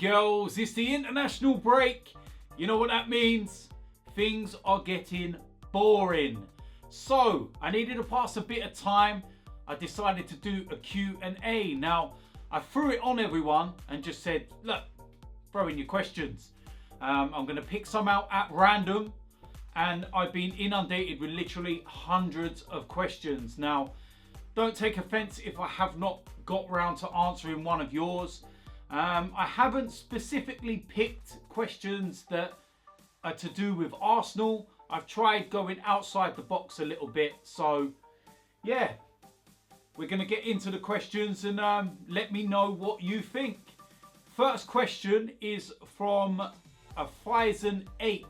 girls, it's the international break. You know what that means? Things are getting boring. So I needed to pass a bit of time. I decided to do a Q&A. Now, I threw it on everyone and just said, look, throw in your questions. I'm going to pick some out at random. And I've been inundated with literally hundreds of questions. Now, don't take offense if I have not got round to answering one of yours. I haven't specifically picked questions that are to do with Arsenal. I've tried going outside the box a little bit. So, yeah, we're going to get into the questions and let me know what you think. First question is from a Faison8.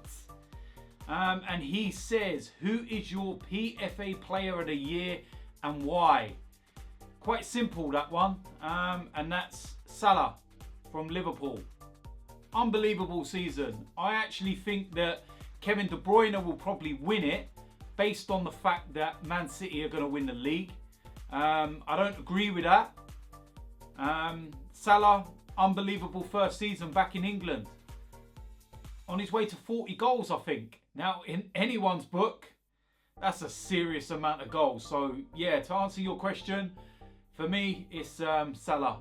And he says, who is your PFA player of the year and why? Quite simple, that one. And that's Salah from Liverpool. Unbelievable season. I actually think that Kevin De Bruyne will probably win it based on the fact that Man City are going to win the league. I don't agree with that. Salah, unbelievable first season back in England. On his way to 40 goals, I think. Now, in anyone's book, that's a serious amount of goals. So, yeah, to answer your question, for me, it's Salah.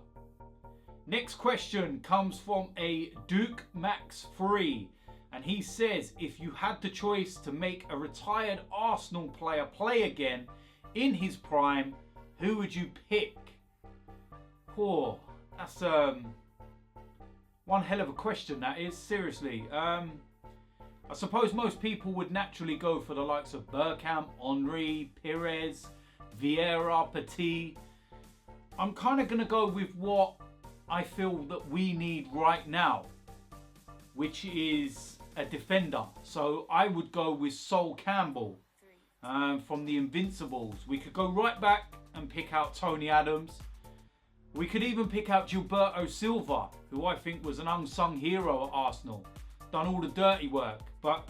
Next question comes from a Duke Max 3. And he says, if you had the choice to make a retired Arsenal player play again in his prime, who would you pick? Oh, that's one hell of a question, that is. Seriously. I suppose most people would naturally go for the likes of Bergkamp, Henry, Perez, Vieira, Petit. I'm kind of going to go with what I feel that we need right now, which is a defender. So I would go with Sol Campbell from the Invincibles. We could go right back and pick out Tony Adams. We could even pick out Gilberto Silva, who I think was an unsung hero at Arsenal. Done all the dirty work, but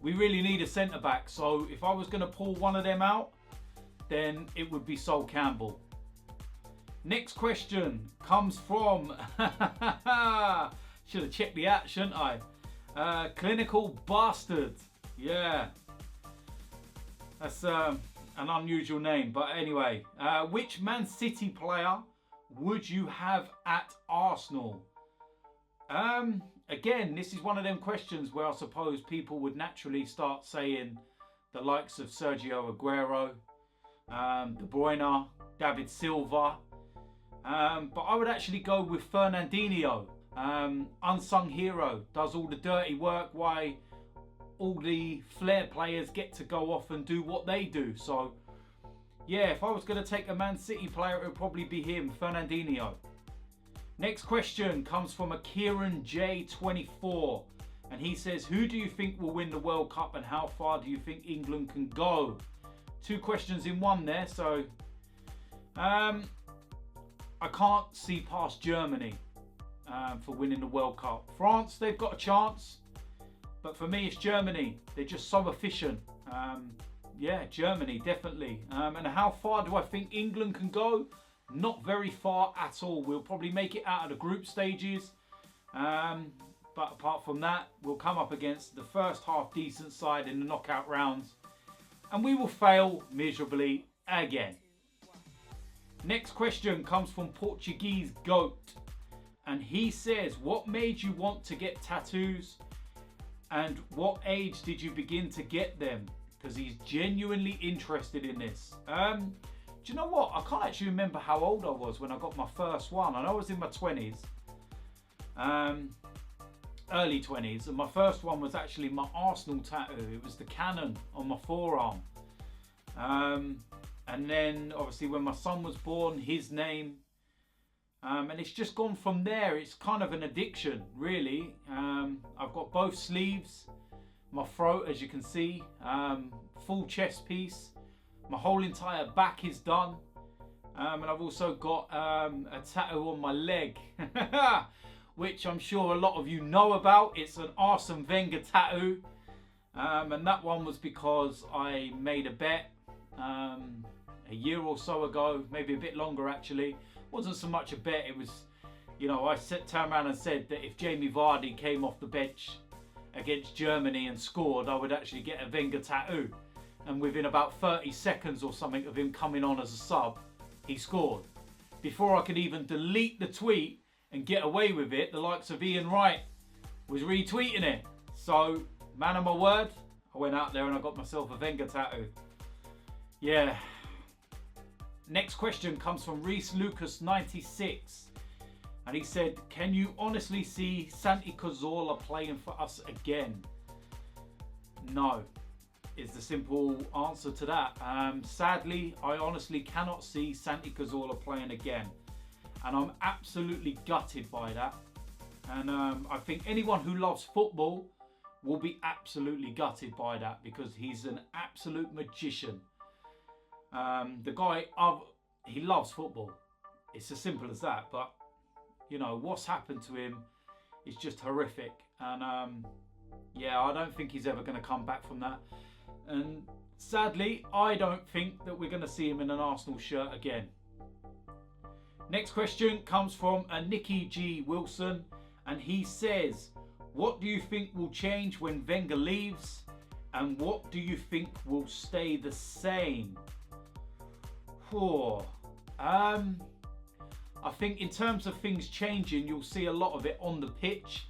we really need a centre-back. So if I was going to pull one of them out, then it would be Sol Campbell. Next question comes from... Should have checked the out, shouldn't I? Clinical Bastard. Yeah. That's an unusual name, but anyway. Which Man City player would you have at Arsenal? Again, this is one of them questions where I suppose people would naturally start saying the likes of Sergio Aguero, De Bruyne, David Silva. But I would actually go with Fernandinho. Unsung hero, does all the dirty work, why all the flair players get to go off and do what they do. So, yeah, if I was going to take a Man City player, it would probably be him, Fernandinho. Next question comes from a Kieran J24. And he says, who do you think will win the World Cup and how far do you think England can go? Two questions in one there. So, I can't see past Germany for winning the World Cup. France, they've got a chance. But for me, it's Germany. They're just so efficient. Yeah, Germany, definitely. And how far do I think England can go? Not very far at all. We'll probably make it out of the group stages. But apart from that, we'll come up against the first half decent side in the knockout rounds. And we will fail miserably again. Next question comes from Portuguese Goat. And he says, what made you want to get tattoos? And what age did you begin to get them? Because he's genuinely interested in this. Do you know what? I can't actually remember how old I was when I got my first one. I know I was in my 20s. Early 20s. And my first one was actually my Arsenal tattoo. It was the cannon on my forearm. And then, obviously, when my son was born, his name. And it's just gone from there. It's kind of an addiction, really. I've got both sleeves. My throat, as you can see. Full chest piece. My whole entire back is done. And I've also got a tattoo on my leg. Which I'm sure a lot of you know about. It's an Arsene Wenger tattoo. And that one was because I made a bet a year or so ago. Maybe a bit longer, actually. Wasn't so much a bet. It You know, I turned around and said that if Jamie Vardy came off the bench against Germany and scored, I would actually get a Wenger tattoo. And within about 30 seconds or something of him coming on as a sub, he scored. Before I could even delete the tweet and get away with it, the likes of Ian Wright was retweeting it. So, man of my word, I went out there and I got myself a Wenger tattoo. Yeah. Next question comes from Reese Lucas 96. And he said, can you honestly see Santi Cazorla playing for us again? No, is the simple answer to that. Sadly, I honestly cannot see Santi Cazorla playing again. And I'm absolutely gutted by that. And I think anyone who loves football will be absolutely gutted by that, because he's an absolute magician. The guy, he loves football. It's as simple as that. But, you know, what's happened to him is just horrific. And, yeah, I don't think he's ever going to come back from that. And sadly, I don't think that we're going to see him in an Arsenal shirt again. Next question comes from a Nicky G. Wilson. And he says, what do you think will change when Wenger leaves? And what do you think will stay the same? I think in terms of things changing, you'll see a lot of it on the pitch.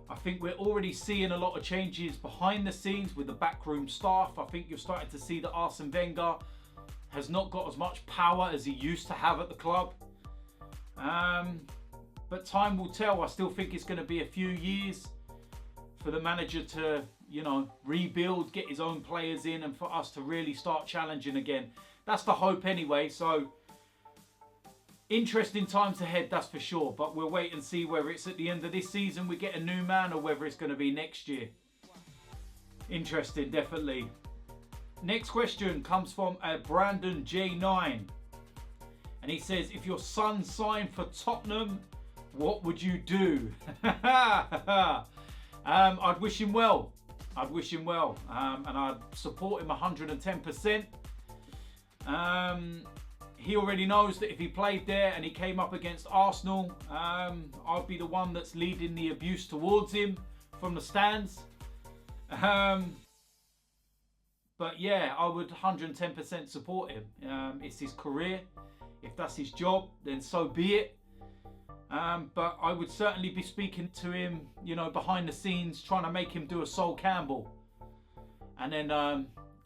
I think we're already seeing a lot of changes behind the scenes with the backroom staff. I think you're starting to see that Arsene Wenger has not got as much power as he used to have at the club. But time will tell. I still think it's going to be a few years for the manager to, you know, rebuild, get his own players in, and for us to really start challenging again. That's the hope anyway. So, interesting times ahead, that's for sure. But we'll wait and see whether it's at the end of this season we get a new man or whether it's going to be next year. Interesting, definitely. Next question comes from Brandon J9. And he says, if your son signed for Tottenham, what would you do? I'd wish him well. I'd wish him well. And I'd support him 110%. He already knows that if he played there and he came up against Arsenal, I'd be the one that's leading the abuse towards him from the stands. But yeah, I would 110% support him. It's his career. If that's his job, then so be it. But I would certainly be speaking to him, you know, behind the scenes, trying to make him do a Sol Campbell. And then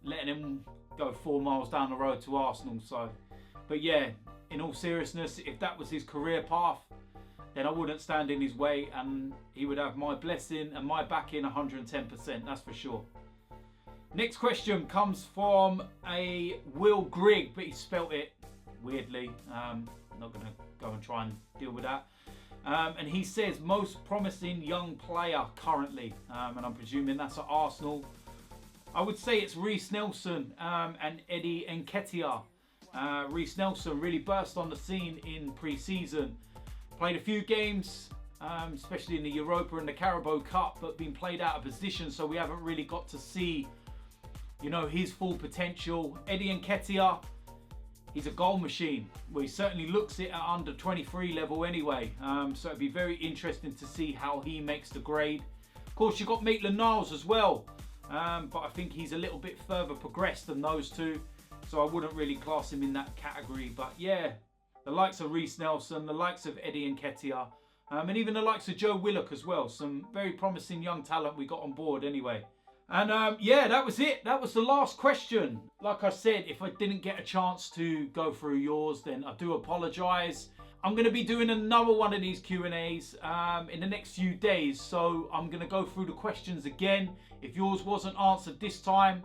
letting him go 4 miles down the road to Arsenal. So, but yeah, in all seriousness, if that was his career path, then I wouldn't stand in his way, and he would have my blessing and my backing 110%, that's for sure. Next question comes from a Will Grigg, but he spelt it weirdly. I'm not going to go and try and deal with that. And he says, most promising young player currently, and I'm presuming that's at Arsenal. I would say it's Reiss Nelson and Eddie Nketiah. Reiss Nelson really burst on the scene in pre-season. Played a few games, especially in the Europa and the Carabao Cup, but been played out of position, so we haven't really got to see, you know, his full potential. Eddie Nketiah, he's a goal machine. Well, he certainly looks it at under 23 level anyway. So it'd be very interesting to see how he makes the grade. Of course, you've got Maitland-Niles as well. But I think he's a little bit further progressed than those two. So I wouldn't really class him in that category. But yeah, the likes of Reiss Nelson, the likes of Eddie Nketiah, and even the likes of Joe Willock as well. Some very promising young talent we got on board anyway. And yeah, that was it. That was the last question. Like I said, if I didn't get a chance to go through yours, then I do apologise. I'm going to be doing another one of these Q&As in the next few days. So I'm going to go through the questions again. If yours wasn't answered this time,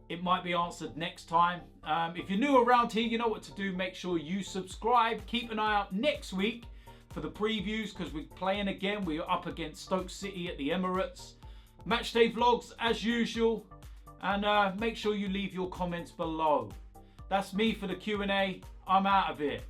it might be answered next time. If you're new around here, you know what to do. Make sure you subscribe. Keep an eye out next week for the previews, because we're playing again. We're up against Stoke City at the Emirates. Matchday vlogs as usual, and make sure you leave your comments below. That's me for the Q&A. I'm out of here.